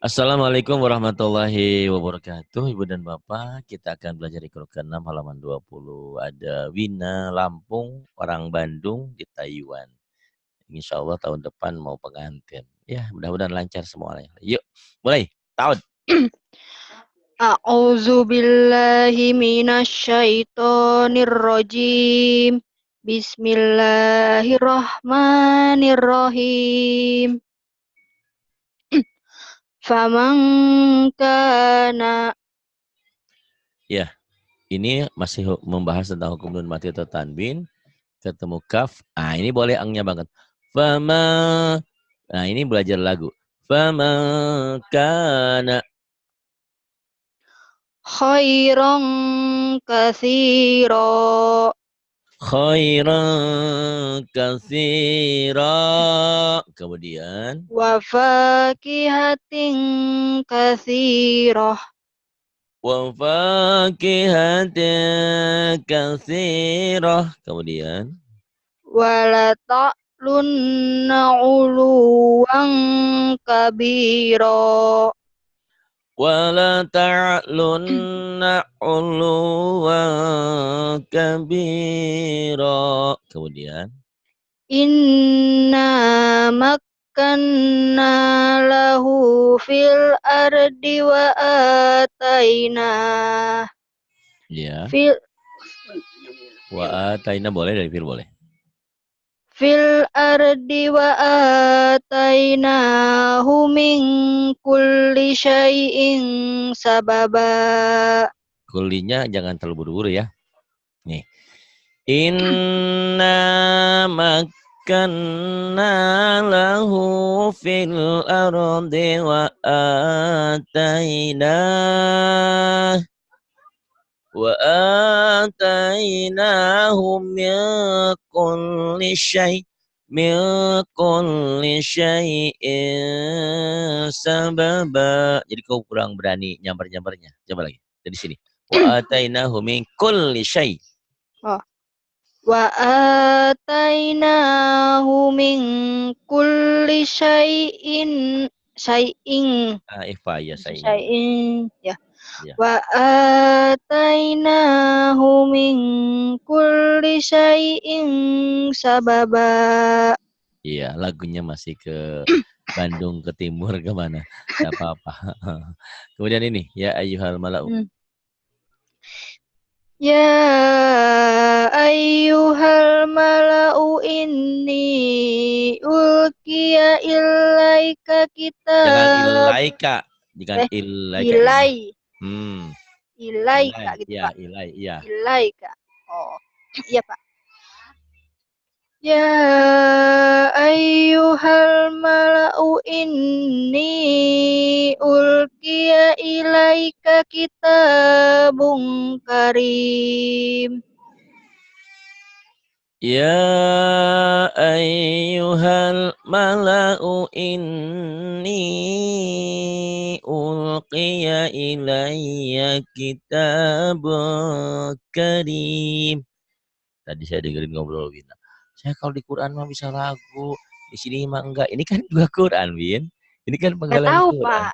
Assalamualaikum warahmatullahi wabarakatuh. Ibu dan Bapak, kita akan belajar Iqra ke-6 halaman 20. Ada Wina Lampung, orang Bandung di Taiwan. Insya Allah tahun depan mau pengantin. Ya, mudah-mudahan lancar semuanya. Yuk, mulai. Tahun. A'udzu billahi minasyaitonir rajim. Bismillahirrahmanirrahim. Faman kana Ya, ini masih membahas tentang hukum nun mati atau tanwin. Ketemu kaf. Ah, ini boleh angnya banget. Fama. Nah, ini belajar lagu. Fama kana khairan katsira khairan katsira. Kemudian wa fakihatin katsirah wa fakihatin katsirah. Kemudian wala ta'lunna 'uluwan kabira. wala ta'lunna 'uluwan kabira. Kemudian Inna makkanna lahu fil ardi wa ataina ya, fil wa ataina boleh dari fil boleh. fil ardi wa atainahu min kulli syai'in sababa. Kulinya jangan terlalu buru-buru ya. Nih. Inna makkanna lahu fil ardi wa atainahu min kulli syai'in sababa. Jadi kau kurang berani nyamper-nyampernya. Coba lagi dari sini. Wa atainahu min kulli syai'. Oh. Wa atainahu min kulli syai'in Ifa ya syai'in. ya. Ya. Wa atainahu min kulli syai'in sababa. Iya, lagunya masih ke Bandung, ke timur, kemana. Tidak apa-apa. Kemudian ini, ya ayyuhal mala'u. Ya ayyuhal mala'u inni ulqiya ilaika Jangan kitab. ilaika. Jangan ilaika. Ilai. Hmm. Ilaika Ilai. gitu, Ya, Pak. ilai. Ya. Ilaika. Oh, iya, Pak. Ya ayyuhal mala'u inni ulqiya ilaika kitabun karim. Ya ayyuhal mala'u inni ulqiya ilayya kitabun karim. Tadi saya dengerin ngobrol Wina. Saya kalau di Quran mah bisa lagu, di sini mah enggak. Ini kan juga Quran, Win. Ini kan Nggak penggalan tahu, Quran. Pak.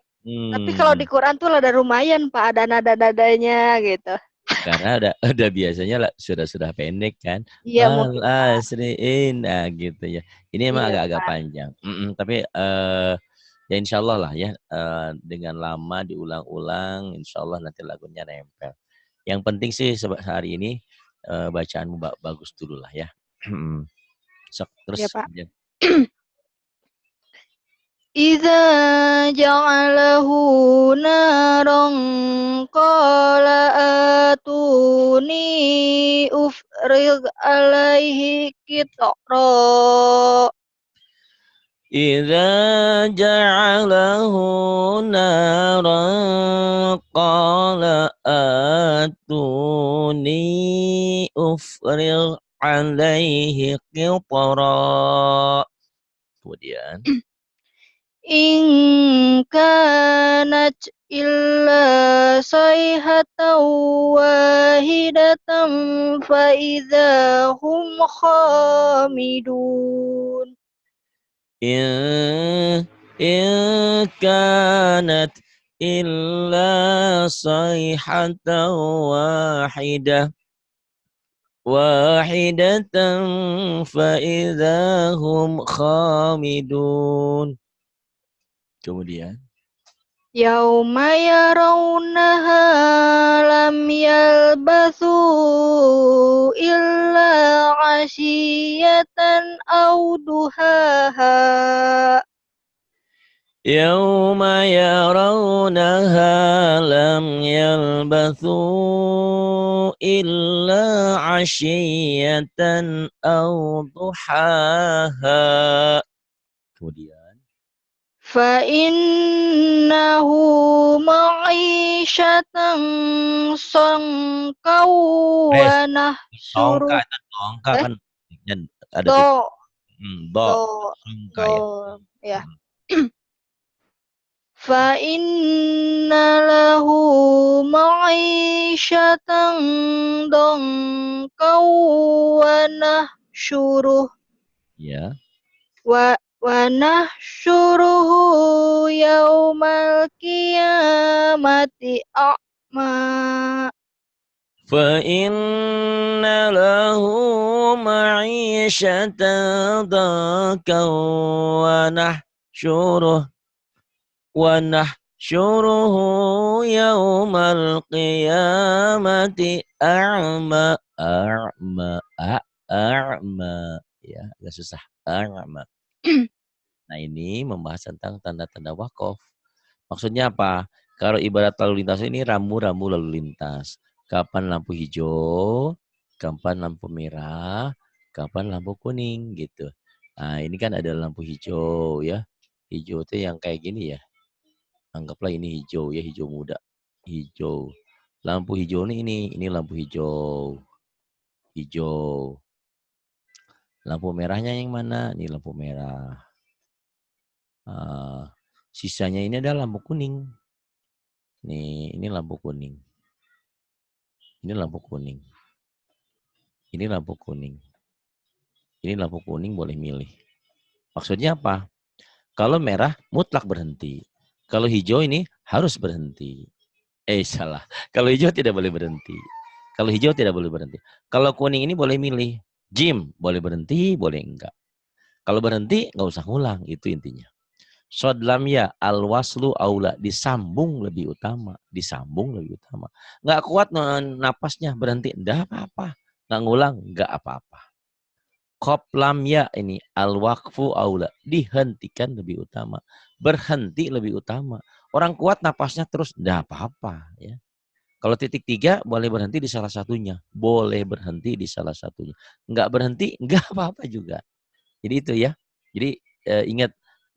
Tapi kalau di Quran tuh ada lumayan, Pak. Ada nada-nadanya gitu. Karena udah biasanya lah sudah pendek kan. Iya, Wal mungkin, Pak. asriin, nah gitu ya. Ini emang Iya, agak-agak Pak. panjang. Tapi ya insya Allah lah ya, dengan lama diulang-ulang, insya Allah nanti lagunya nempel. Yang penting sih hari ini bacaanmu bagus dulu lah ya. Sok, Iya, terus Pak. kemudian. Iza ja'alahu naran qala atuni ufrig alaihi qitra. Idza ja'alahu naran qala atuni ufrigh alaihi qitra. Kemudian In kanat illa sayhatan wahidatan fa idza hum khamidun. in in kanat illa sayhatan wahidah wahidatan fa idahum khamidun. Kemudian Yauma yarawnaha lam yalbathu illa ashiyatan aw duhaha. yauma yarawnaha lam yalbathu illa ashiyatan aw duhaha. Kemudian Fa innahu ma'isyatan sangkaw wa songka nahsyuruh. itu songka Eh, kan dan ada titik do, do do, songka do, ya. ya. Fa inna lahu ma'isyatan dongkaw wa nahsyuruh Ya. wa nahsyuruhu yaumal qiyamati a'ma. Fa inna lahu ma'isyatan dhanka wa nahsyuruhu yaumal qiyamati a'ma a'ma ya agak susah a'ma. Nah ini membahas tentang tanda-tanda wakaf. Maksudnya apa? Kalau ibarat lalu lintas ini rambu-rambu lalu lintas. Kapan lampu hijau, kapan lampu merah, kapan lampu kuning gitu. Nah ini kan ada lampu hijau ya. Hijau itu yang kayak gini ya. Anggaplah ini hijau ya, hijau muda. Hijau. Lampu hijau ini lampu hijau. Hijau. Lampu merahnya yang mana? Ini lampu merah. Sisanya ini adalah lampu kuning. Ini lampu kuning. Ini lampu kuning. Ini lampu kuning. Ini lampu kuning boleh milih. Maksudnya apa? Kalau merah mutlak berhenti. Kalau hijau ini harus berhenti. Salah. Kalau hijau tidak boleh berhenti. Kalau hijau tidak boleh berhenti. Kalau kuning ini boleh milih. Jim boleh berhenti, boleh enggak. Kalau berhenti nggak usah ngulang. Itu intinya. Sodlam ya al-waslu aula. Disambung lebih utama. Disambung lebih utama. Nggak kuat napasnya berhenti. Enggak apa-apa. Nggak ngulang. Nggak apa-apa. Koplam ya ini al-waqfu aula. Dihentikan lebih utama. Berhenti lebih utama. Orang kuat napasnya terus. Enggak apa-apa. Ya. Kalau titik 3 boleh berhenti di salah satunya. Boleh berhenti di salah satunya. Enggak berhenti. Enggak apa-apa juga. Jadi itu ya. Jadi ingat.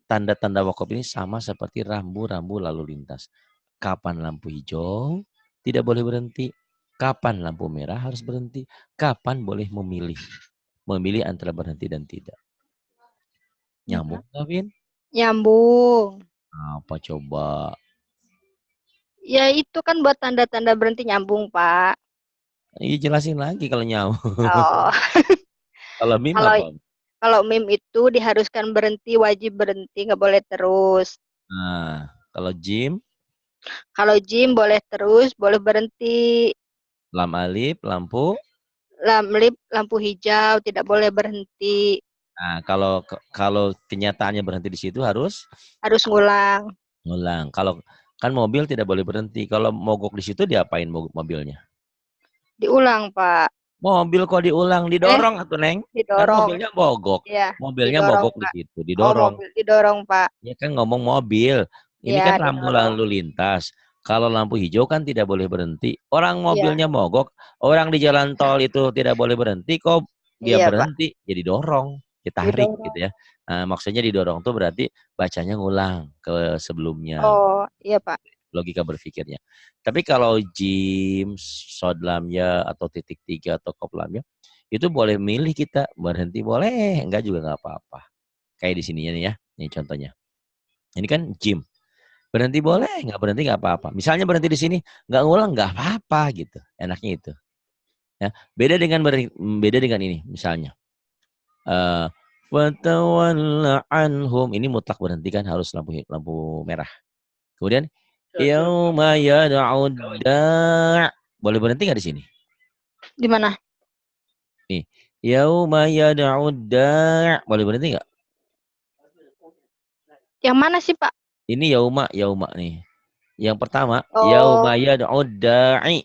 Tanda-tanda wakaf ini sama seperti rambu-rambu lalu lintas. Kapan lampu hijau, tidak boleh berhenti. Kapan lampu merah harus berhenti. Kapan boleh memilih. Memilih antara berhenti dan tidak. Nyambung, Gavin? Nyambung. Apa coba? Ya itu kan buat tanda-tanda berhenti nyambung, Pak. Iya jelasin lagi kalau nyambung. Oh. Kalau mim Kalau apa? kalau meme itu diharuskan berhenti, wajib berhenti, nggak boleh terus. Nah, kalau jim, Kalau gym boleh terus, boleh berhenti. lam alif, lampu. Lampu hijau tidak boleh berhenti. Nah, kalau kenyataannya berhenti di situ harus Harus ngulang. ngulang. Kalau kan mobil tidak boleh berhenti. Kalau mogok di situ diapain mobilnya? Diulang, Pak. Mobil kok diulang, didorong atau Neng? Kan Didorong. mobilnya mogok. Ya, Mobilnya didorong, mogok di Pak. situ, Oh, didorong. mobil didorong, Pak. Ya kan ngomong mobil. Ini kan Ya, rambu didorong. lalu lintas. Kalau lampu hijau kan tidak boleh berhenti. Orang Iya, mobilnya mogok, orang di jalan tol itu tidak boleh berhenti, kok dia iya, Pak. berhenti? Jadi dorong, ditarik Didorong. gitu ya. Nah, maksudnya didorong tuh berarti bacanya ngulang ke sebelumnya. Oh, iya, Pak. Logika berpikirnya. Tapi kalau jim, sodlamnya atau titik 3 atau koplamnya, itu boleh milih kita berhenti boleh, enggak juga nggak apa-apa. Kayak di sininya nih ya, ini contohnya. Ini kan jim, berhenti boleh, nggak berhenti nggak apa-apa. Misalnya berhenti di sini, nggak ngulang nggak apa-apa gitu. Enaknya itu. Ya, beda dengan ini, misalnya Fatawalla anhum. Ini mutlak berhenti kan, harus lampu merah. Kemudian yauma yad'ud da'. Boleh berhenti nggak di sini? Di mana? Nih. Yauma yad'ud da'. Boleh berhenti nggak? Yang mana sih, Pak? Ini yauma nih. Yang pertama, Oh, yauma yad'ud da'i.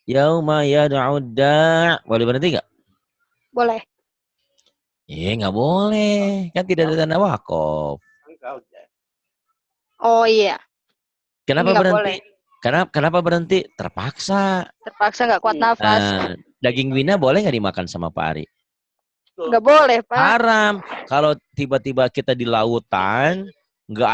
Yauma yad'ud da'. Boleh berhenti nggak? boleh. Nggak boleh. Kan tidak ada tanda wakaf. Oh iya, ini Kenapa nggak boleh. berhenti? Kenapa berhenti? Terpaksa. Terpaksa nggak kuat nafas. Daging wina boleh nggak dimakan sama Pak Ari? Nggak boleh, Pak. Haram. Kalau tiba-tiba kita di lautan, nggak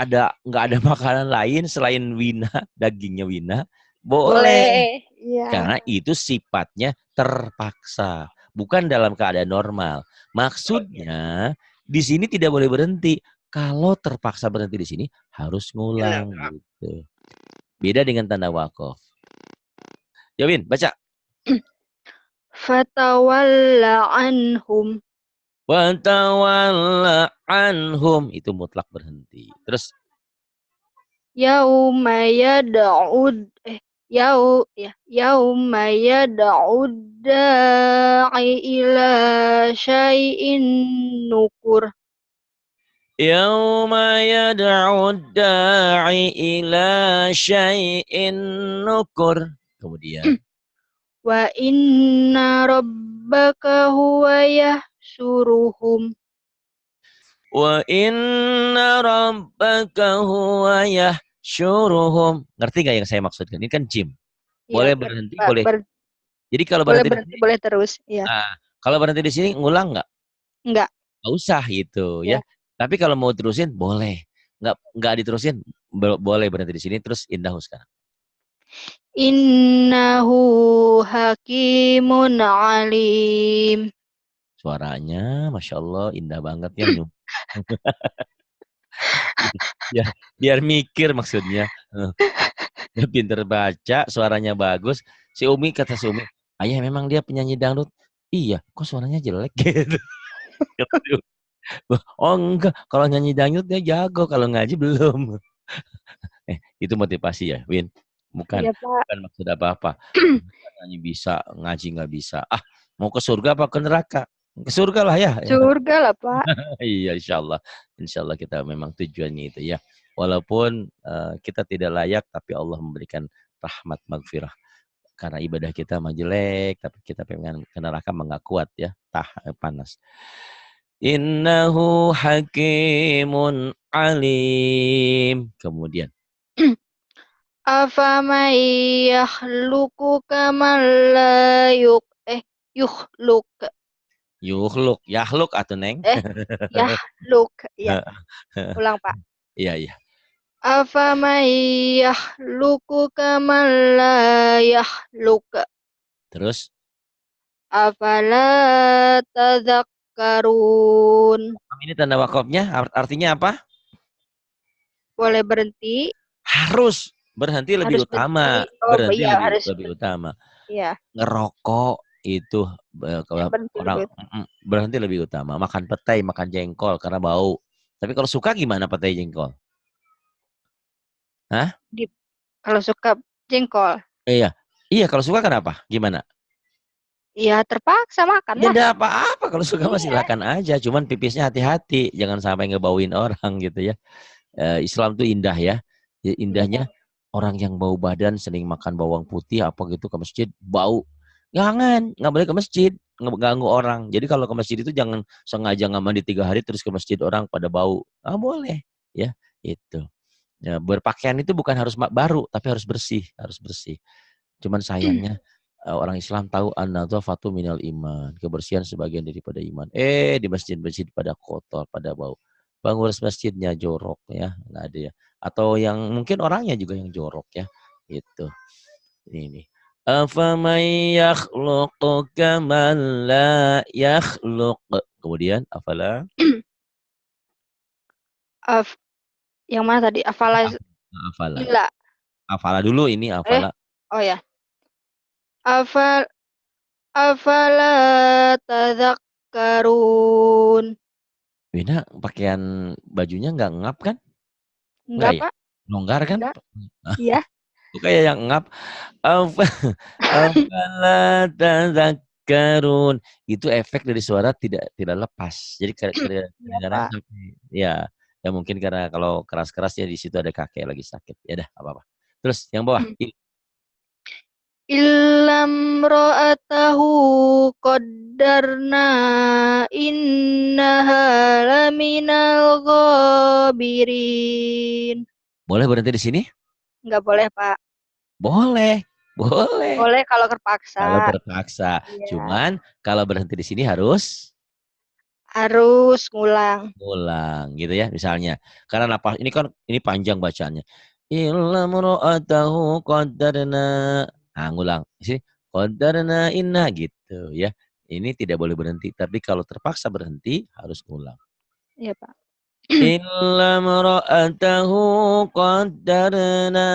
ada makanan lain selain wina, dagingnya wina, boleh. Boleh. Iya. Karena itu sifatnya terpaksa, bukan dalam keadaan normal. Maksudnya di sini tidak boleh berhenti. Kalau terpaksa berhenti di sini harus ngulang gitu. Beda dengan tanda wakaf. Jawin, baca. Fatawalla anhum. Watawalla anhum. Itu mutlak berhenti. Terus Yauma yad'ud yauma yad'ud da'i ila syai'in nukur. yauma yad'ud da'i ila syai'in nukur. Kemudian Wa inna rabbaka huwa yahsuruhum. wa inna rabbaka huwa yahsyuruhum. Ngerti gak yang saya maksudkan? Ini kan jim. Iya, Boleh berhenti, boleh. Jadi kalau boleh berhenti di berhenti, sini, boleh terus. Iya. kalau berhenti di sini ngulang nggak? Enggak. Nggak usah gitu ya. Ya. Tapi kalau mau terusin boleh. Nggak diterusin boleh berhenti di sini terus indah sekarang. Innahu hakimun alim. Suaranya, masya Allah, indah banget ya. biar mikir maksudnya. Dia pinter baca, suaranya bagus. Kata si Umi, ayah memang dia penyanyi dangdut. Iya, kok suaranya jelek gitu. Oh enggak, kalau nyanyi dangdut dia jago, kalau ngaji belum. Itu motivasi ya, Win. Bukan, Iya, Pak. bukan maksud apa-apa. Nyanyi bisa, ngaji nggak bisa. Mau ke surga apa ke neraka? Ke surga lah ya. Surga lah, Pak. Iya, insya Allah kita memang tujuannya itu ya. Walaupun kita tidak layak, tapi Allah memberikan rahmat maghfirah. Karena ibadah kita mah jelek, tapi kita pengen ke neraka mah nggak kuat ya, panas. Innahu hakimun alim. Kemudian Afaman yakhluqu kaman la yukhluk. yahluk atau neng. Eh, yahluk. Ya, ulang, Pak. Iya iya. Afaman yakhluqu kaman la yakhluk. Terus Afala tadhakkarun. ini tanda wakafnya artinya apa? Boleh berhenti, Harus berhenti lebih harus utama. berhenti. Oh, Berhenti iya, lebih harus lebih berhenti. utama. Iya, Ngerokok itu ya, kalau berhenti orang lebih. berhenti lebih utama. Makan petai, makan jengkol karena bau. Tapi kalau suka gimana petai jengkol? Hah? Di, kalau suka jengkol, Iya. Iya, kalau suka kenapa? Gimana? ya terpaksa makan Ya lah. enggak apa-apa kalau suka mah Iya. silakan aja. Cuman pipisnya hati-hati, jangan sampai ngebauin orang gitu ya. Islam tuh indah ya. Iya. Indahnya orang yang bau badan sering makan bawang putih apa gitu ke masjid bau. Jangan, nggak boleh ke masjid, ngeganggu orang. Jadi kalau ke masjid itu jangan sengaja nggak mandi 3 hari terus ke masjid orang pada bau. Ah boleh, ya itu. Ya, berpakaian itu bukan harus baru, tapi harus bersih, harus bersih. Cuman sayangnya orang Islam tahu an-nadzafatu minal iman, kebersihan sebagian daripada iman. Di masjid-masjid pada kotor, pada bau. Pengurus masjidnya jorok ya, nggak ada ya. Atau yang mungkin orangnya juga yang jorok ya. Itu. Ini. Afaman yakhluqu kaman la yakhluq. Kemudian afala? Af, yang mana tadi? Afala Afala. ila. Afala dulu ini afala. Oh ya. Afal afala tadhakkarun. Wina pakaian bajunya nggak ngap kan? Nggak Enggak, ya? Pak. Longgar kan? Enggak. Iya. Kok kayak yang ngap? Afala tadhakkarun. Itu efek dari suara tidak lepas. Jadi Iya, kadang-kadang Pak. ya, ya mungkin karena kalau keras-keras ya di situ ada kakek lagi sakit. Ya dah, apa-apa. Terus yang bawah. Illam ra'atahu qaddarna innaha laminal ghabirin. Boleh berhenti di sini? Enggak boleh, Pak. Boleh. Boleh. Boleh kalau Kalau terpaksa. terpaksa. Iya. Cuman kalau berhenti di sini harus Harus ngulang. ulang gitu ya misalnya. Karena napas ini panjang bacaannya. Illa mura'atahu qaddarna. Nah, ngulang. Sini qaddarna inna gitu ya. Ini tidak boleh berhenti, tapi kalau terpaksa berhenti harus ngulang. Iya, Pak. Illa mura'atahu qaddarna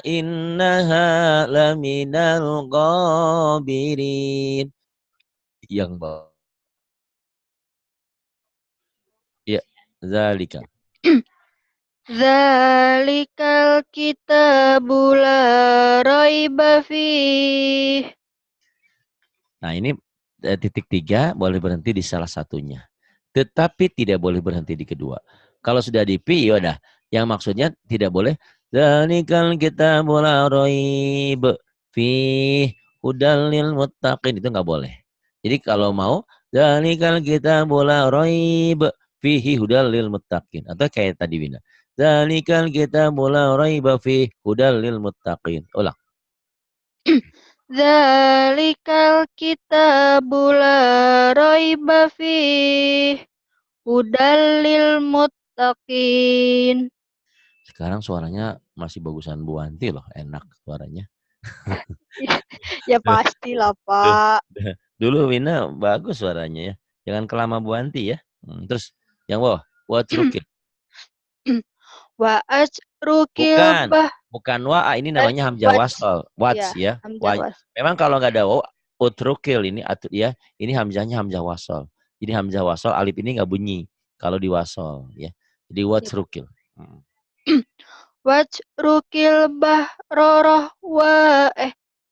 innaha laminal ghabirin. Yang bawah. Ya, zalika. Zalikal kitabu la raiba fih. Nah, ini titik 3 boleh berhenti di salah satunya. Tetapi tidak boleh berhenti di kedua. Kalau sudah di pi, ya udah. Yang maksudnya tidak boleh. Zalikal kitabu la raib fih hudal lil muttaqin. Itu nggak boleh. Jadi kalau mau, zalikal kitabu la raib fihi hudal lil muttaqin. Atau kayak tadi Wina. Zalikal kitabu la raib fih hudal lil muttaqin. Ulang. Zalikal kitabu la raiba fih. Hudal lil muttaqin. Sekarang suaranya masih bagusan Bu Wanti loh, enak suaranya. Ya pastilah, Duh, Pak. dulu Wina bagus suaranya ya. Jangan kelama Bu Wanti ya. Terus yang bawah, what's rukil? Wa ajrukil Bukan, bah bukan wa, ini namanya hamzah waj. wasol. Ya, What's ya. hamzah was. Memang kalau nggak ada wa, utrukil ini ya, ini hamzahnya hamzah wasol. Jadi hamzah wasol alif ini nggak bunyi kalau di wasol ya. Jadi what's Ya, rukil? Hmm. Wajrukil bah roroh wa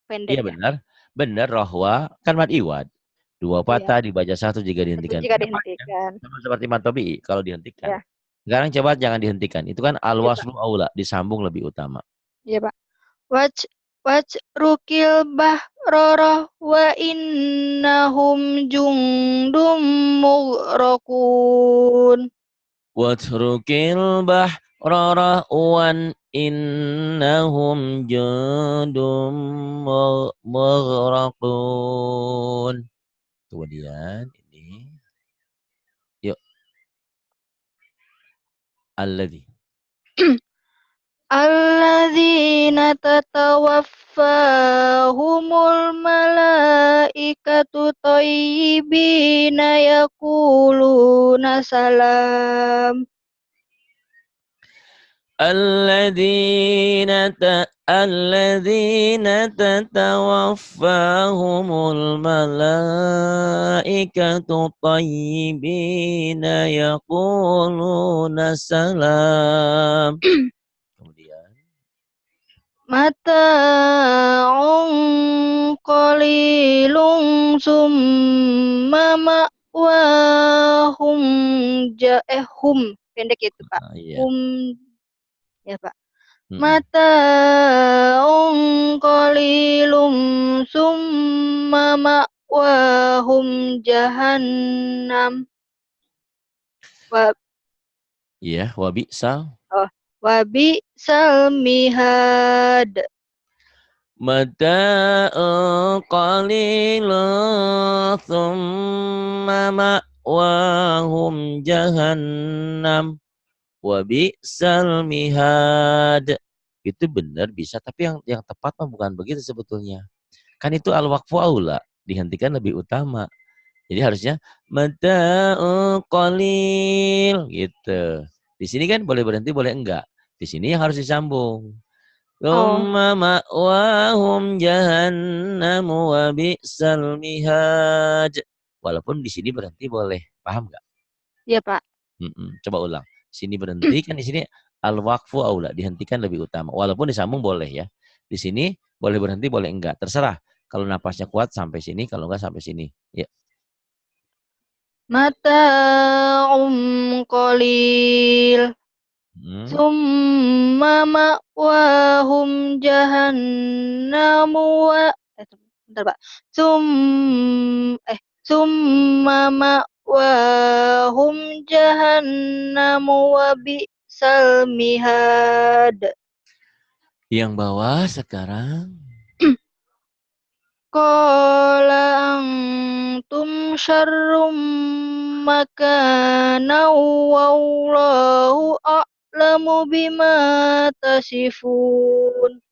pendek Iya ya. benar. Benar rohwa kan mad iwad. Dua Iya, patah dibaca satu jika satu dihentikan. jika Tidak panjang. dihentikan. Sama seperti matobi kalau dihentikan. Ya, Sekarang coba jangan dihentikan. Itu kan iya, Pak. alwaslu aula, disambung lebih utama. Iya, Pak. Waj Wajrukil bah roroh wa innahum jundum mughraqun. Watrukil bahra rahwan innahum jundum maghraqun. Kemudian ini yuk alladzi. Alladzina tatawaffahumul malaikatu thayyibina yaquluna salam. الذين تتوفاهم الملائكة طيبين يقولون سلام. Kemudian Mata'un qalilun summa ma'wahum hum pendek itu Pak. iya. Hum ya Pak. Mm-mm. Mata'un qalilum summa ma'wahum jahannam wa Iya, wabisal. oh, wa bi'sal mihad. Mata'un qalilun thumma ma'wahum jahannam wabisal mihad. Itu benar bisa, tapi yang tepat mah bukan begitu sebetulnya. Kan itu al-waqfu aula, dihentikan lebih utama. Jadi harusnya mata'un qalil gitu. Di sini kan boleh berhenti, boleh enggak. Di sini yang harus disambung. Oh, Thumma ma'wahum jahannam wa bi'sal mihaj. Walaupun di sini berhenti boleh. Paham enggak? iya Pak. Coba ulang. Sini berhenti, kan di sini al-waqfu aula, dihentikan lebih utama. Walaupun disambung boleh ya. Di sini boleh berhenti, boleh enggak. Terserah. Kalau napasnya kuat sampai sini, kalau enggak sampai sini. Ya. Mata'um qalil. Summa ma'wahum jahannamu wa bentar, Pak. Summa ma'wahum jahannamu wa bi'sal mihad. Yang bawah sekarang. Qala antum syarrum makana wallahu a'lamu bima tasifun.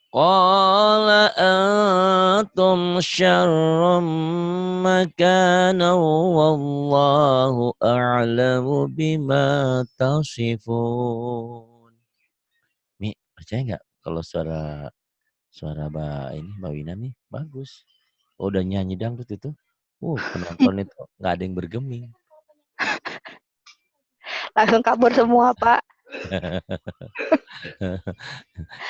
Qala antum syarrum makana wallahu a'lamu bima tasifun. Mi, percaya nggak kalau suara Mbak Wina nih bagus. Oh, udah nyanyi dangdut itu. Penonton itu nggak ada yang bergeming. Langsung kabur semua, Pak.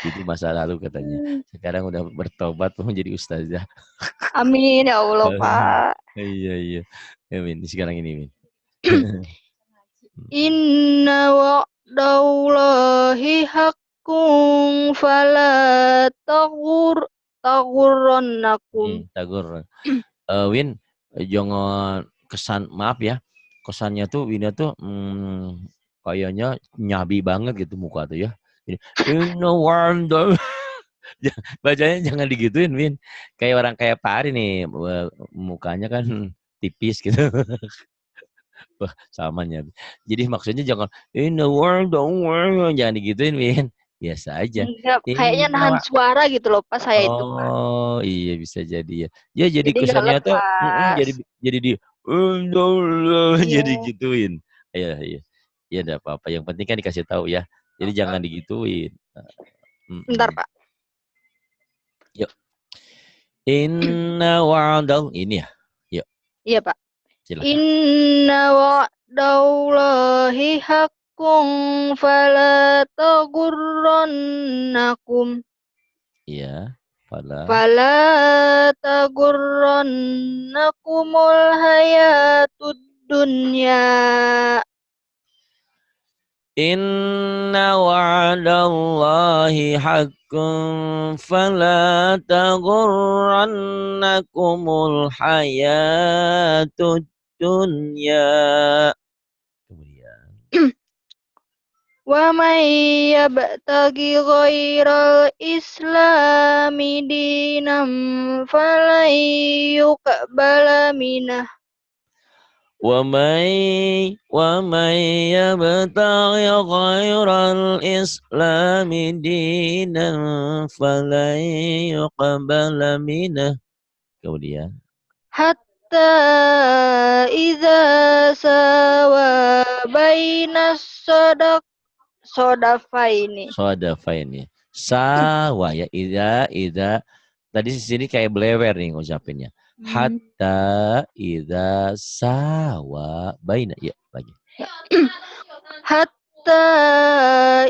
Itu masa lalu katanya. Sekarang udah bertobat mau jadi ustazah. Amin ya Allah, Pak. Iya. Amin. Sekarang ini, Min. Inna wa'dallahi haqqun fala taghurrannakum. Tagur. Win, jangan kesan, maaf ya. Kesannya tuh Wina tuh kayaknya nyabi banget gitu muka tuh ya. Inna wa'dallahi. Bacanya jangan digituin, Win. Kayak orang kayak Pak Ari nih, mukanya kan tipis gitu. Wah, samanya. Jadi maksudnya jangan in the world, jangan digituin, Win. Biasa aja. Enggak, kayaknya nahan suara gitu loh, Pak, saya itu, Pak. Oh, iya bisa jadi ya. Ya jadi Jadi nggak kesannya tuh lepas. jadi di Iya. jadi gituin. Iya. Ya enggak apa-apa. Yang penting kan dikasih tahu ya. Jadi jangan digituin. Bentar, Pak. Yuk. Inna wa'dal ini ya. Yuk. Iya, Pak. Silakan. Inna wa'dallahi haqqun fala taghurrannakum. Iya, Fala taghurrannakumul hayatud dunya. Inna wa'dallahi haqqun fala taghurrannakumul hayatud dunya. Kemudian Wa may yabtaghi ghairal islami dinam falan yuqbala minah. wa may yabtaghi ghairal islami dinan falan yuqbala minah. Kemudian Hatta idza sawa bainas sodafaini. Sodafain ya. Sawa ya. Ida. Tadi di sini kayak belewer nih ngucapinnya. Hatta ida sawa baina. Ya, lagi. Hatta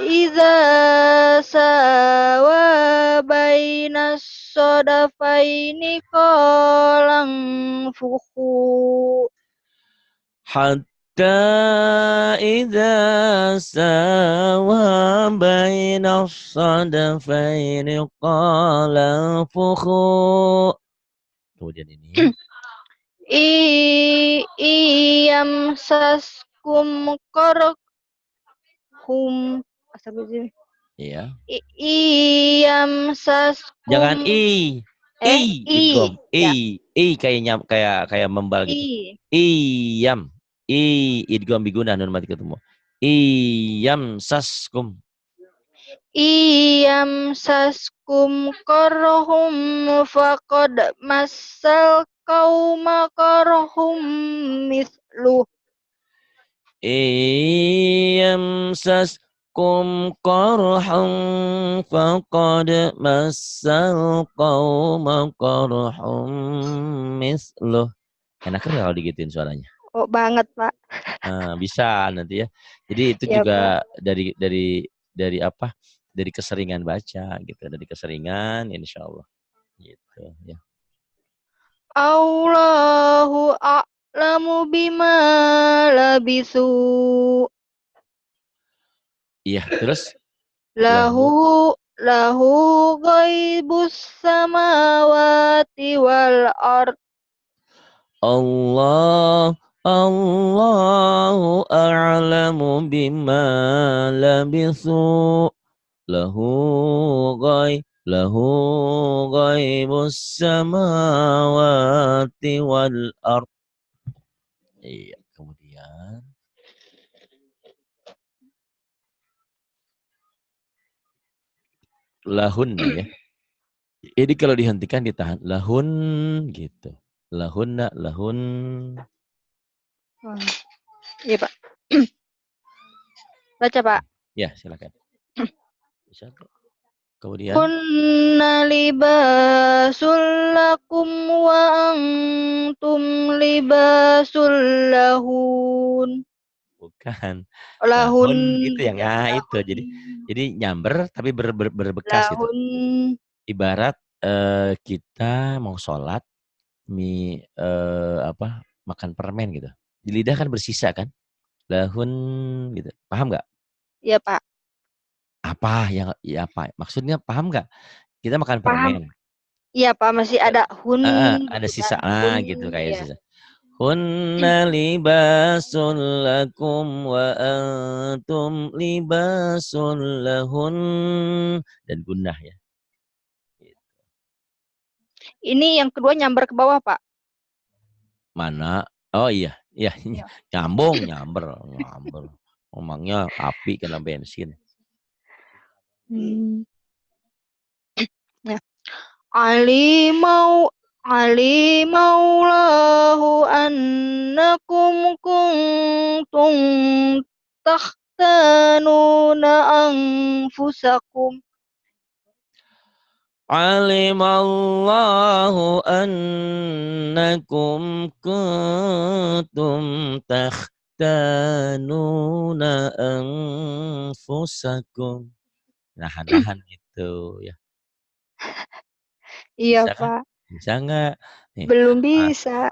idza sawa bainas sodafaini qalang fuhu. Hatta idza sawa baina sadafaini qala fukhu. Kemudian ini. Iyam saskum korhum. Astagfirullahaladzim. Iya. Iyam saskum. Jangan i. Idgom. Ya. Kayak membal gitu. Iyam. Idgom biguna nun mati ketemu. Iyam saskum. Iyam saskum korhum faqad masal qauma korhum misluh. Iyam saskum korhum faqad masal qauma korhum misluh. Enak kan kalau digituin suaranya? Oh banget Pak. Bisa nanti ya. Jadi itu Ya Pak. juga dari apa? Dari keseringan baca gitu, dari keseringan insya Allah gitu ya. Allahu a'lamu bima labisu. Iya, terus Lahu lahu lahu ghaibus samawati wal ard. Allah Allahu a'lamu bima labithu lahu ghaibus samawati wal ard. Iya, kemudian lahunna ya. Jadi kalau dihentikan ditahan lahun gitu. Lahunna lahun. Iya Pak. Baca Pak. Ya, silakan. Bisa kok. Kemudian Hunna libasul lakum wa antum libasul lahun. bukan Lahun lahun itu yang itu. lahun Jadi nyamber tapi berbekas gitu. lahun. Ibarat kita mau sholat apa makan permen gitu. Di lidah kan bersisa kan? Lahun gitu. Paham nggak? Iya Pak. Apa yang ya apa? Maksudnya paham nggak? Kita makan Paham. permen. Iya Pak, masih ada hun Ada gitu kan. sisa Hun gitu kayak ya. sisa. Hunna libasun lakum wa antum libasun lahun dan gunnah ya. Ini yang kedua nyamber ke bawah Pak. Mana? Oh iya, iya nyamber. Emangnya api kena bensin. Ya. Alimaulahu annakum kuntum takhtanuna anfusakum. Alimallahu annakum kuntum takhtanuna anfusakum. Nahan-nahan gitu ya. Iya Bisa kan? Pak. Bisa nggak? Nih. Belum bisa.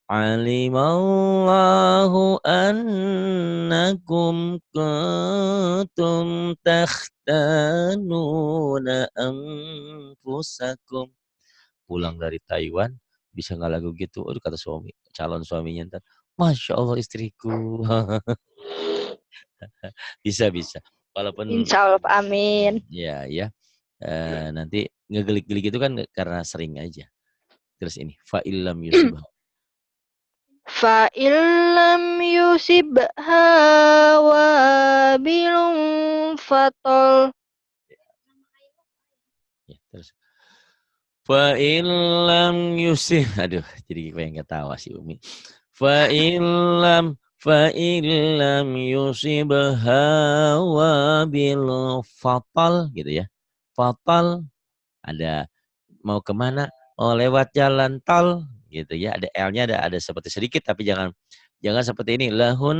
Alimallahu annakum kuntum takhtanuna anfusakum. Pulang dari Taiwan bisa nggak lagu gitu? Aduh kata calon suaminya ntar, Masya Allah istriku. Bisa. Walaupun Insya Allah Pak. Amin. ya. Nanti ngegelik-gelik itu kan karena sering aja. Terus ini fa'ilam yusibha. Fa illam yusibha wabilun fatol. Ya, terus fa'ilam yusib. Aduh, jadi pengen ketawa sih Umi. Fa'ilam yusibha wabil fatal gitu ya. Fatal ada mau kemana? Oh lewat jalan tol gitu ya. Ada L-nya ada seperti sedikit tapi jangan seperti ini. Lahun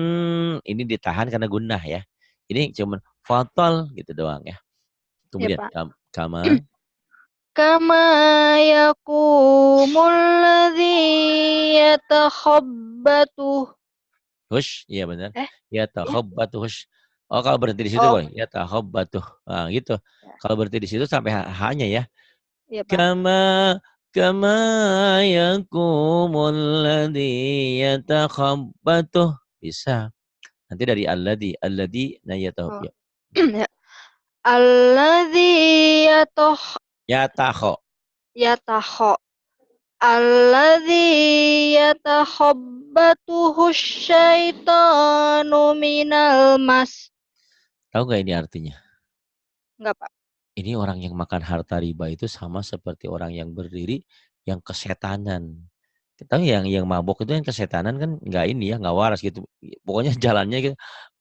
ini ditahan karena gunnah ya. Ini cuman fatal gitu doang ya. Ya Kemudian Pak. kama Kama yakumul ladzi yatakhabbatu. hush, iya benar. Eh, Ya ya. takhabbatu hush. Oh kalau berhenti di situ Oh, boleh. Ya takhabbatu. Nah, gitu. ya, Kalau berhenti di situ sampai hanya ya. ya Pak. Kama kama yakumul ladzi yatakhabbatu. Bisa. Nanti dari alladzi nah ya tahu Oh. ya. Ya. Alladzi Ya taho. yatakho. Alladzi yatakhabbatuhu syaitanu minal mas. Tahu nggak ini artinya? Enggak, Pak. Ini orang yang makan harta riba itu sama seperti orang yang berdiri yang kesetanan. Tahu yang mabok itu yang kesetanan kan nggak ini ya, nggak waras gitu. Pokoknya jalannya gitu,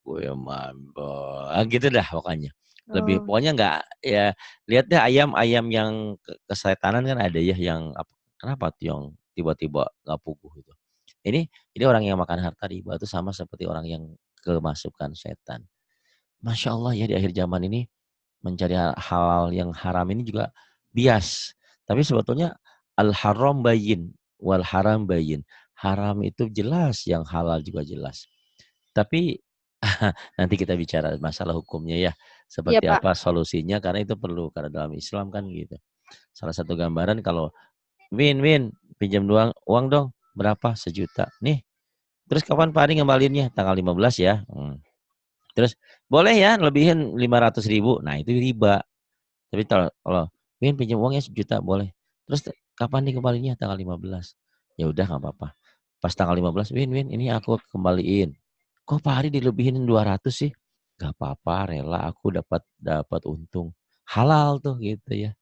gue mabok, gitu dah pokoknya. Lebih Oh. pokoknya nggak ya lihat deh ayam yang kesetanan kan ada ya yang apa? Kenapa tuh yang tiba-tiba nggak puguh itu? Ini orang yang makan harta riba itu sama seperti orang yang kemasukan setan. Masya Allah ya, di akhir zaman ini mencari halal yang haram ini juga bias. Tapi sebetulnya al-haram bayin wal haram bayin. Haram itu jelas, yang halal juga jelas. Tapi nanti kita bicara masalah hukumnya ya. Iya, Seperti Pak. apa solusinya, karena itu perlu. Karena dalam Islam kan gitu. Salah satu gambaran kalau Win, pinjam uang dong. Berapa? 1 juta. Nih, terus kapan Pak Ari ngembaliinnya? Tanggal 15 ya. Terus boleh ya lebihin 500.000. Nah itu riba. Tapi kalau Win pinjam uangnya 1 juta boleh. Terus kapan nih kembalinya? Tanggal 15. Ya udah nggak apa-apa. Pas tanggal 15, Win ini aku kembaliin. Kok Pak Ari dilebihin 200 sih? Gak apa-apa, rela aku dapat dapat untung. Halal tuh gitu ya.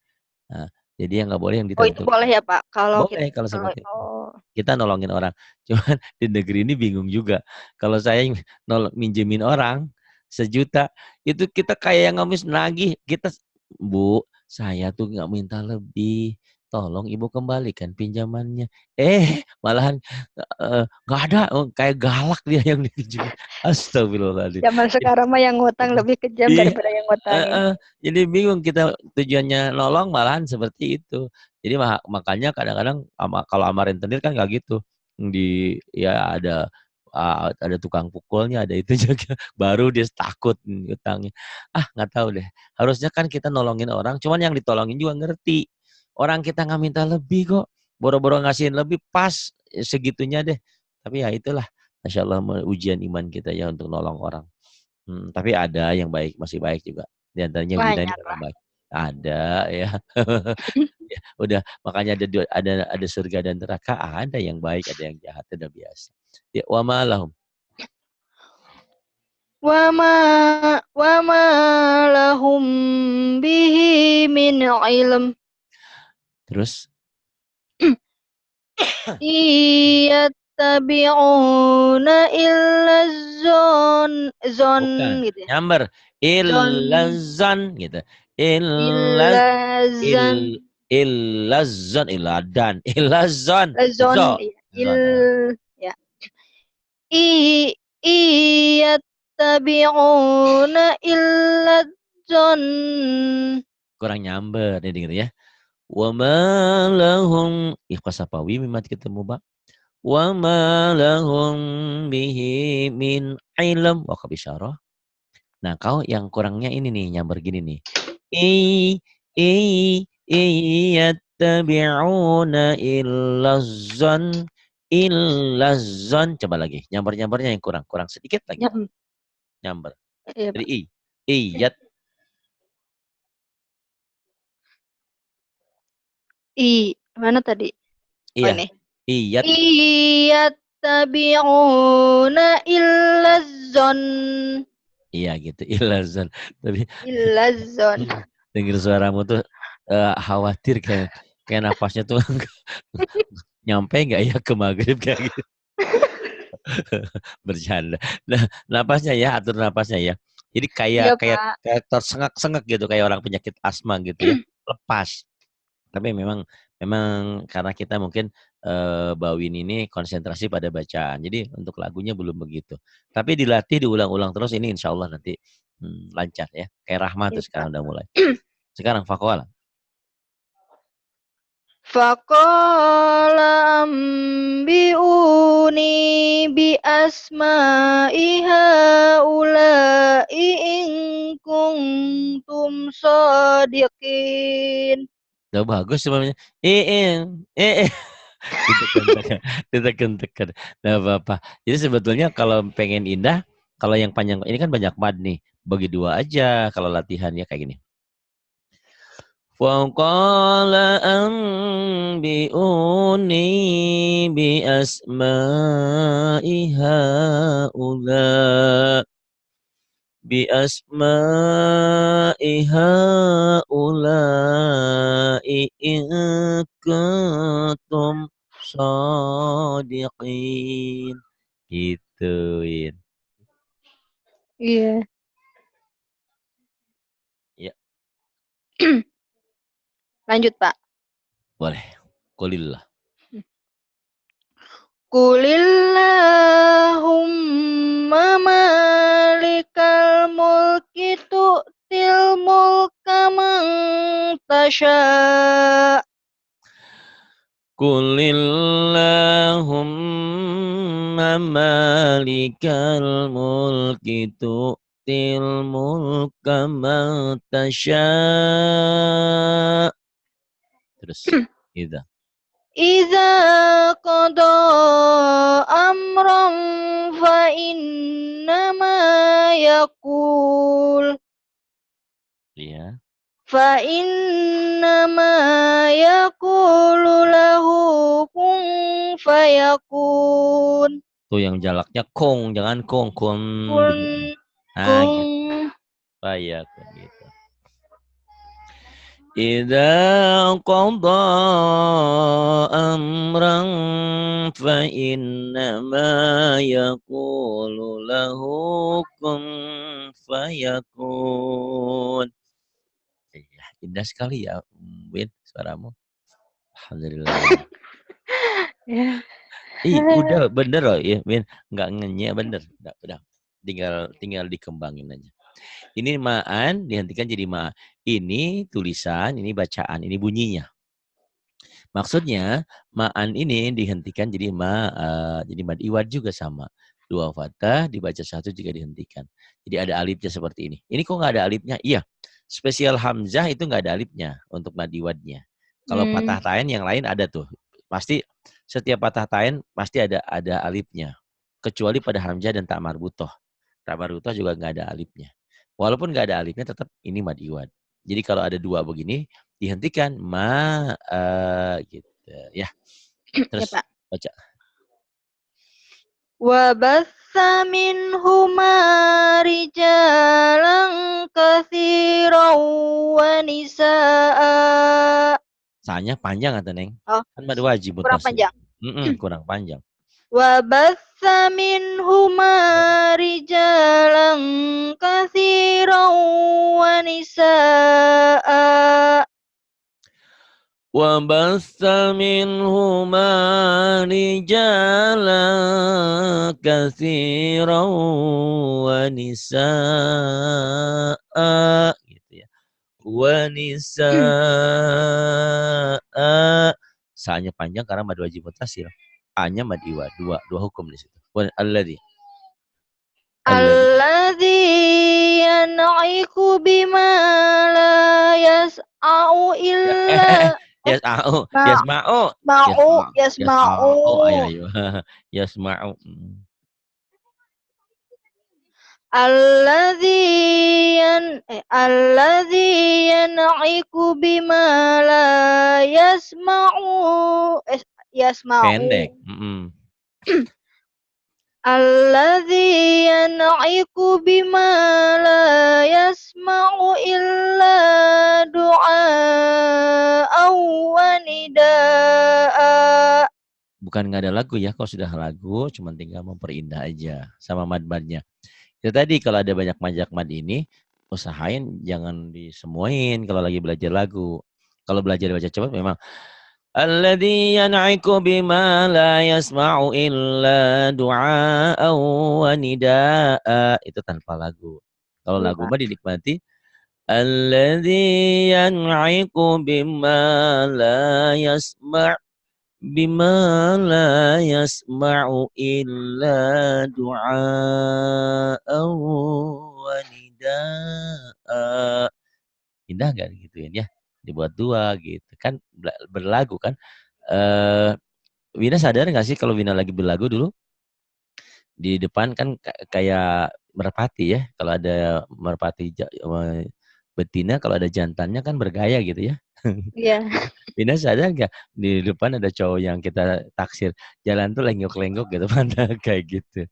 Nah, jadi yang nggak boleh yang Oh, itu boleh ditentukan. ya, Pak? Kalau kita, Boleh kalau seperti itu. oh, Kita nolongin orang. Cuman di negeri ini bingung juga. Kalau saya minjemin orang 1 juta, itu kita kayak yang ngamis nagih. Kita, Bu, saya tuh nggak minta lebih. Tolong Ibu kembalikan pinjamannya. Malahan nggak ada. Kayak galak dia yang dipinjemin. Astagfirullahaladzim. zaman sekarang mah yang ngutang lebih kejam Iya, daripada yang ngutangin. jadi bingung kita tujuannya nolong malahan seperti itu. Jadi makanya kadang-kadang kalau sama rentenir kan nggak gitu. Ya ada tukang pukulnya, ada itu juga. Baru dia takut utangnya. Nggak tahu deh. Harusnya kan kita nolongin orang, cuman yang ditolongin juga ngerti. Orang kita nggak minta lebih kok. Boro-boro ngasihin lebih pas segitunya deh. Tapi ya itulah, Masya Allah, ujian iman kita ya untuk nolong orang. Tapi ada yang baik, masih baik juga. Di antaranya Wina ini Banyak orang lah. baik. Ada ya. Ya, udah makanya ada surga dan neraka, ada yang baik, ada yang jahat, udah biasa. Ya, wa malahum. Wa ma lahum bihi min ilm. Terus Iyattabi'una illa zon bukan gitu ya. nyamber Zon illazan gitu. Illaz illa il zan illazan iladan illazan zon zo iya. zon. Ya. I iyattabi'una illa zon. Kurang nyamber nih gitu ya. Wa ma lahum ikhlas apawi mimat ketemu Bang. Wa ma lahum bihi min ilm wa kabisyarah. Nah, kau yang kurangnya ini nih, nyamber gini nih. I i yattabi'una illazan. Coba lagi. Nyamber-nyambernya yang kurang, kurang sedikit lagi. Ya, Nyamber. iya, Dari Pak. iyat Mana tadi? Oh, iya. ini. Iyat Iyattabi'una illa zon. iya gitu, illazan. Tapi Illa zon. dengar suaramu tuh khawatir kayak kayak napasnya tuh nyampe nggak ya ke maghrib kayak gitu. Bercanda. Nah, napasnya ya, atur napasnya ya. Jadi kayak Iya, kayak Pak. kayak tersengak-sengak gitu, kayak orang penyakit asma gitu ya. Lepas. Tapi memang memang karena kita mungkin Bawin ini konsentrasi pada bacaan. Jadi untuk lagunya belum begitu. Tapi dilatih diulang-ulang terus, ini insya Allah nanti lancar ya. Kayak Rahmat Iya, tuh Pak. sekarang udah mulai. Sekarang Fakwala. Faqala ambi'uni bi asma'i haula'i in kuntum sadiqin. Udah bagus sebenarnya. Eh. Ditekan-tekan, ditekan-tekan. Nah, apa-apa. Jadi sebetulnya kalau pengen indah, kalau yang panjang ini kan banyak mad nih. Bagi dua aja kalau latihannya kayak gini. Faqala anbi'uni bi asma'i haula bi asma'i haula'i in kuntum shadiqin. Gituin. Iya. Ya, Lanjut, Pak. boleh. Qulillah. Qulillahumma malikal mulki tu'til mulka man tasha'. Qulillahumma malikal mulki tu'til mulka man tasha'. Terus, gitu. Iza qada amran fa innama yaqul. Iya. Fa innama yaqulu lahu kun fayakun. Tuh yang jalaknya kong, jangan kong, kun. Kun Nah, kun. gitu. Fayakun gitu. Idza qada amran fa innama yaqulu lahu kun fayakun. Iya, indah sekali ya, Win, suaramu. Alhamdulillah. Ya. Udah bener loh ya, Win. Nggak ngenyek, bener. Udah. Tinggal dikembangin aja. Ini ma'an dihentikan jadi ma. Ini tulisan, ini bacaan, ini bunyinya. Maksudnya ma'an ini dihentikan jadi jadi mad iwad juga sama. 2 fathah dibaca 1 juga dihentikan. Jadi ada alifnya seperti ini. Ini kok nggak ada alifnya? Iya. Spesial hamzah itu nggak ada alifnya untuk mad iwadnya. Kalau patah tain yang lain ada tuh. Pasti setiap patah tain pasti ada alifnya. Kecuali pada hamzah dan tak marbutoh. Tak marbutoh juga nggak ada alifnya. Walaupun nggak ada alifnya tetap ini mad iwad. Jadi kalau ada 2 begini dihentikan gitu ya. Ya, Terus Pak. baca. Wa batha minhuma rijalan katsiran wa nisaa. Sanya panjang atau Neng? Oh, Kan mad wajib kurang muttasil. panjang. Kurang panjang. Wa batha minhuma rijalan katsiran wa nisaa. Wa bassa minhuma rijalan katsiran wa nisaa gitu ya. Wa nisaa. Sanya panjang karena mad wajib muttasil. A-nya mad iwad, dua hukum di situ. Alladzi Alladzi yan'iku bima la yas'au illa Yasma'u, ma yasma'u, ma'u yasma'u, ayo, yasma'u. ayo. Yasma'u. Alladzi yan'iku bima la yasma'u. Pendek. Alladzi yan'iku bima la yasma'u illa du'a'an wa nida'a. Bukan nggak ada lagu ya, kalau sudah lagu cuma tinggal memperindah aja sama mad-madnya. Itu tadi kalau ada banyak mad ini, usahain jangan disemuain kalau lagi belajar lagu. Kalau belajar baca cepat memang alladzi yan'iku bima la yasma'u illa du'a'an wa nida'a. Itu tanpa lagu. Kalau Iya, lagu Pak. mah dinikmati alladzi yan'iku bima la yasma'u illa du'a'an wa nida'a. Indah nggak gituin ya? Dibuat 2 gitu kan berlagu kan. Wina sadar nggak sih kalau Wina lagi berlagu dulu di depan kan kayak merpati ya. Kalau ada merpati betina, kalau ada jantannya kan bergaya gitu ya. Iya. Wina sadar nggak di depan ada cowok yang kita taksir jalan tuh lenggok-lenggok gitu, mana kayak gitu.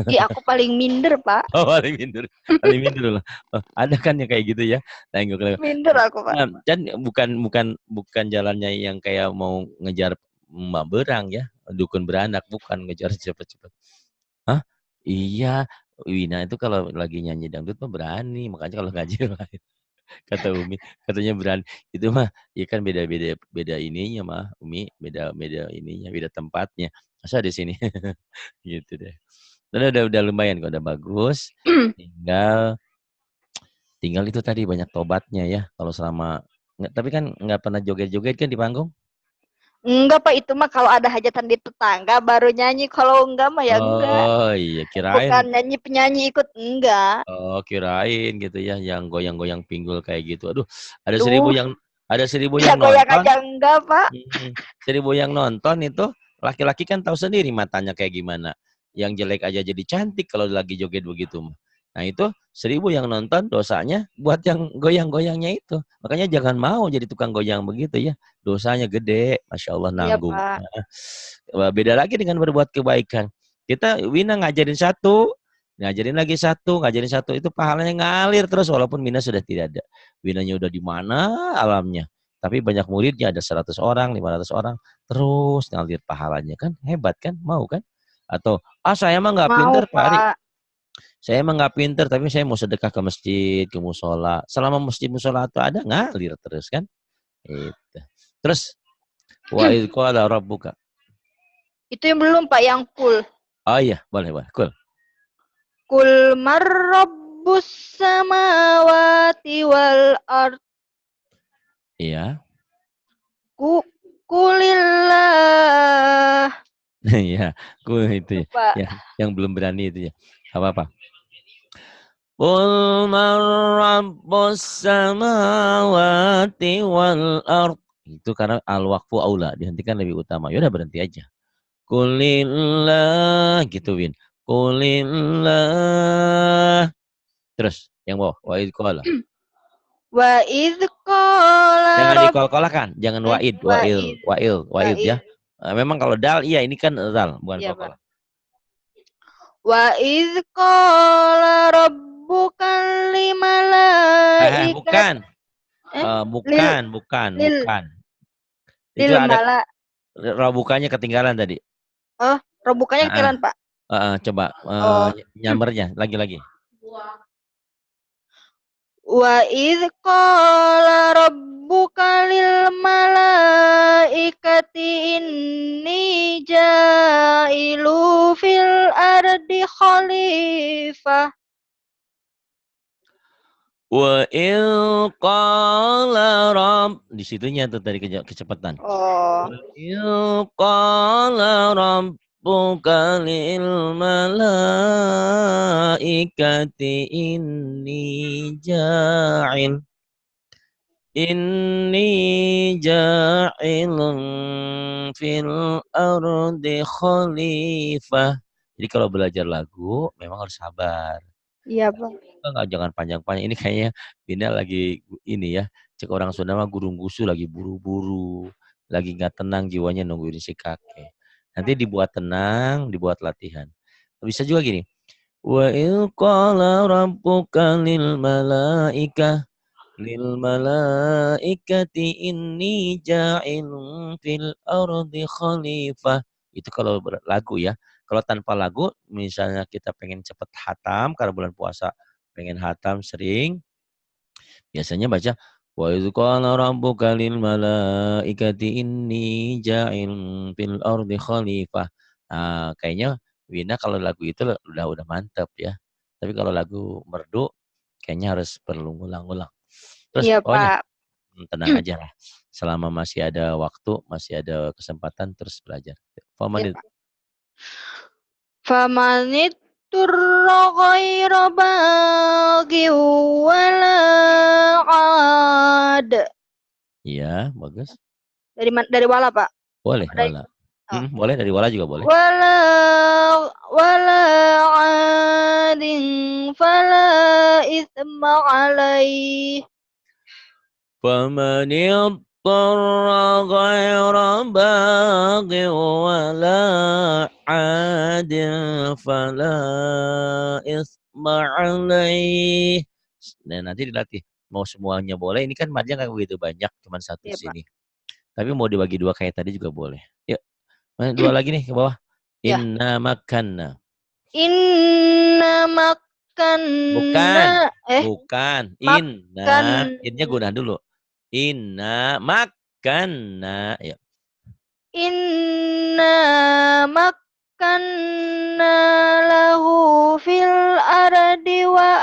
Ih, aku paling minder, Pak. Oh, paling minder lah. Oh, ada kan yang kayak gitu ya, lenggok-lenggok. Minder aku, Pak. Nah, dan bukan jalannya yang kayak mau ngejar emak berang ya, dukun beranak, bukan ngejar cepet-cepet. Hah? Iya, Wina itu kalau lagi nyanyi dangdut mah berani, makanya kalau ngaji lain. Kata Umi, katanya berani. Itu mah ya kan beda ininya mah, Umi, beda ininya, beda tempatnya. Masa di sini? Gitu deh. Dan udah lumayan kok, udah bagus. Tinggal tinggal itu tadi banyak tobatnya ya. Kalau selama tapi kan nggak pernah joget-joget kan di panggung? Enggak Pak, itu mah kalau ada hajatan di tetangga baru nyanyi, kalau enggak mah ya enggak. Oh iya, kirain. Bukan nyanyi penyanyi ikut, enggak. Oh, kirain gitu ya, yang goyang-goyang pinggul kayak gitu. Aduh, ada seribu Duh, yang ada seribu bisa yang goyang nonton. aja enggak Pak. 1000 yang nonton itu laki-laki kan tahu sendiri matanya kayak gimana. Yang jelek aja jadi cantik kalau lagi joget begitu. Nah itu 1000 yang nonton dosanya buat yang goyang-goyangnya itu. Makanya jangan mau jadi tukang goyang begitu ya. Dosanya gede, Masya Allah Iya nanggung. Pak. Beda lagi dengan berbuat kebaikan. Kita Wina ngajarin satu, ngajarin satu itu pahalanya ngalir terus walaupun Wina sudah tidak ada. Winanya udah di mana alamnya. Tapi banyak muridnya ada 100 orang, 500 orang, terus ngalir pahalanya kan hebat kan, mau kan? Atau saya mah nggak Mau pinter Pak Ari, Pak. saya emang nggak pinter tapi saya mau sedekah ke masjid, ke musola. Selama masjid musola itu ada ngalir terus kan? Itu. Terus wa idh qala rabbuka. Itu yang belum Pak, yang full. Oh iya, boleh boleh. Cool. Kul marrabbus samawati wal ard. Iya. Kulillah. Iya, cool itu ya. Lupa. Yang belum berani itu ya. Apa-apa. Qul man rabbus samawati wal ard. Itu karena al-waqfu aula, dihentikan lebih utama. Yaudah berhenti aja. Qulillah gitu Win. Qulillah. Terus yang bawah wa id qala. Wa idh qala Jangan rabb dikol-kolakan, jangan waid, wa wail, idh wail, wa waid ya. idh. Memang kalau dal iya ini kan dal, bukan Iya, Pak. kol-kolah. Wa idh qala rabbuka lil malaikat Bukan. eh lil Bukan, bukan, lil bukan. Itu lil ada mala bukannya ketinggalan tadi. oh, rabbukannya Heeh. ketinggalan, Pak. Coba Oh. nyambernya lagi-lagi. Wa idh qala rabbuka lil malaikati inni ja'ilu fil ardi khalifah. Wa il qala di situnya tuh tadi kecepatan. Oh. Wa il qala rabbuka lil malaikati inni ja'ilun fil ardi khalifah. Jadi kalau belajar lagu memang harus sabar. Iya, Pak. Enggak, jangan panjang-panjang. Ini kayaknya Bina lagi ini ya, cek orang Sunda mah gurung gusu lagi buru-buru, lagi nggak tenang jiwanya nungguin si kakek. Nanti dibuat tenang, dibuat latihan. Bisa juga gini. Wa il qala rabbuka lil malaikati inni ja'ilun fil ardi khalifah. Itu kalau lagu ya. Kalau tanpa lagu, misalnya kita pengen cepet hatam karena bulan puasa, pengen hatam sering, biasanya baca wa idz qala rabbuka lil malaikati inni ja'ilun fil ardi khalifah. Nah, kayaknya Wina kalau lagu itu udah mantep ya. Tapi kalau lagu merdu kayaknya harus perlu ngulang-ngulang. Terus Iya, pokoknya Pak. tenang aja lah. Selama masih ada waktu, masih ada kesempatan terus belajar. Iya, Famanit. Pak. Famanit turra ghaira baghi wala ad. Iya, bagus. Dari wala, Pak. Boleh, Dari wala. oh. Boleh dari wala juga boleh. Wala wala adin fala itsma alaih. Famanit turra ghaira baghi wala adin fala isma alaih. Nah, nanti dilatih. Mau semuanya boleh. Ini kan madnya nggak begitu banyak, cuma satu Iya, di Pak. sini. Tapi mau dibagi dua kayak tadi juga boleh. Yuk, dua lagi nih ke bawah. Ya. Inna makanna. Inna Bukan. makanna Bukan. Inna. makan Innya guna dulu. Inna makanna. Ya. Inna makkanna lahu fil ardi wa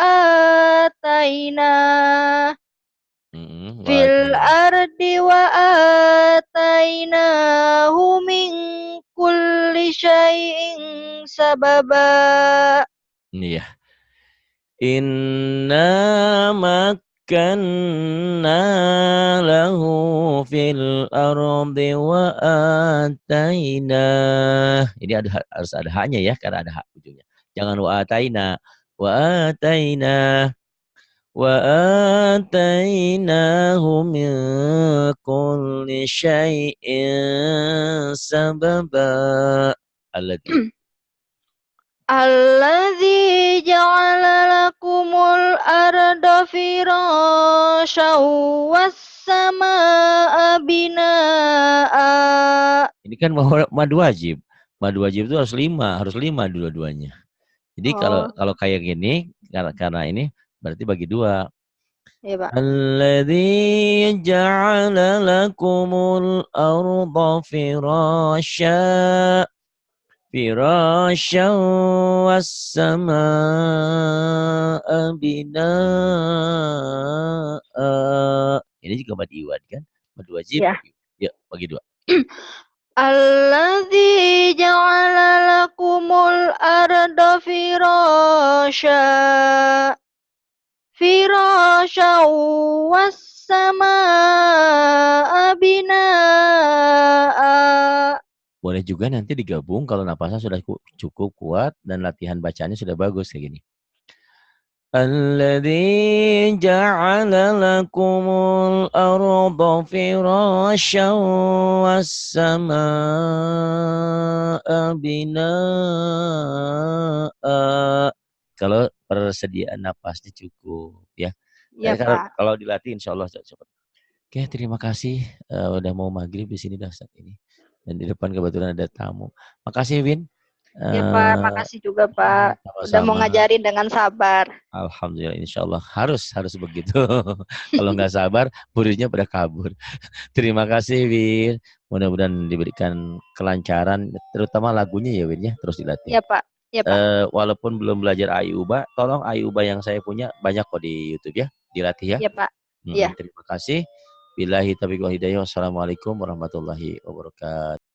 ataina min kulli syai'in sababa. Iya. Inna makkanna lahu fil ardi wa ataina. Ini harus ada haknya ya, karena ada hak ujungnya. Jangan wa ataina. Wa ataina. Wa atainahu min kulli syai'in sababa. Alladzi ja'ala lakumul arda firasyan was samaa'a binaa'a. Ini kan madu wajib. Madu wajib itu harus 5 dua-duanya. Jadi kalau kayak gini, karena ini berarti bagi 2. Iya, Pak. Alladzi ja'ala lakumul arda firasyan was samaa'a binaa'a. Ini juga mad iwad kan? Mad wajib. Ya. Ya, bagi 2. Alladzi ja'ala lakumul arda firasyan was samaa'a binaa'a. Boleh juga nanti digabung kalau napasnya sudah cukup kuat dan latihan bacanya sudah bagus kayak gini. Alladzi ja'ala lakumul arda firasyan was samaa'a binaa'a. Kalau persediaan napasnya cukup ya. Ya, Pak. Kalau dilatih insya Allah cepat. Oke, terima kasih udah mau maghrib di sini dah saat ini. Dan di depan kebetulan ada tamu. Makasih Win. Ya Pak, makasih juga Pak. Udah mau ngajarin dengan sabar. Alhamdulillah, insya Allah harus begitu. Kalau nggak sabar, muridnya pada kabur. Terima kasih Win. Mudah-mudahan diberikan kelancaran, terutama lagunya ya Win ya, terus dilatih. Ya Pak. Ya Pak. Walaupun belum belajar Ayuba, tolong Ayuba yang saya punya banyak kok di YouTube ya, dilatih ya. Ya Pak. Ya. Terima kasih. Billahi taufiq wal hidayah. Wassalamualaikum warahmatullahi wabarakatuh.